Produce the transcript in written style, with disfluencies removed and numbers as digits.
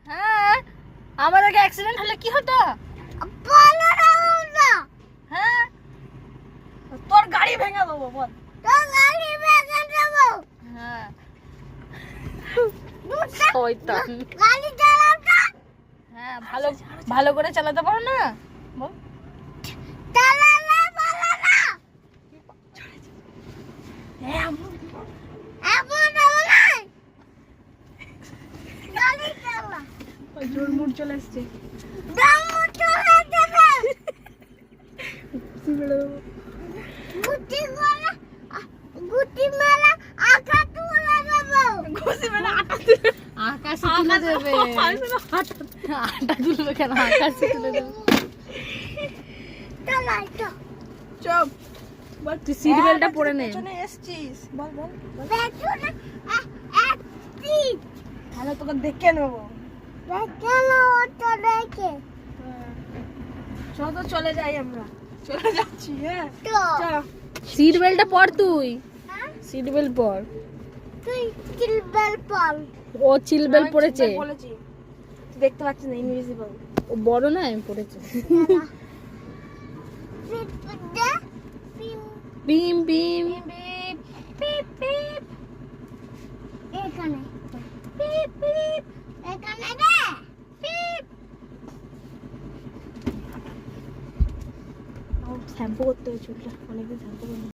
হ্যাঁ, আমার আগে অ্যাক্সিডেন্ট হলে কি হতো? হ্যাঁ, তোর গাড়ি ভেঙে দেবো বল। হ্যাঁ, শয়তান। হ্যাঁ, ভালো ভালো করে চালাতে পারো না বল। জোর মুড চলে আসছে। আকাশে তুলে দেবে। আটা তুলবে কেন? আকাশে তুলে দেবে। চপ, তুই সিট বেল্টটা পরে নে। এসছিস বল বল। তাহলে তোকে দেখে নেবো। চল তো চলে যাই আমরা। চলে যাচ্ছি। হ্যাঁ, সিট বেল্টটা পর তুই। সিট বেল্ট পর। ও চিল বেল্ট পরেছে। দেখতে পাচ্ছিস না, ইনভিজিবল। ও বড় না, আমি পরেছি। বিম বিম পিপ পিপ এখানে পিপ পিপ এখানে রে পিপ। শ্যাম্পু করতে হবে চুলটা, অনেকদিন শ্যাম্পু করিনি।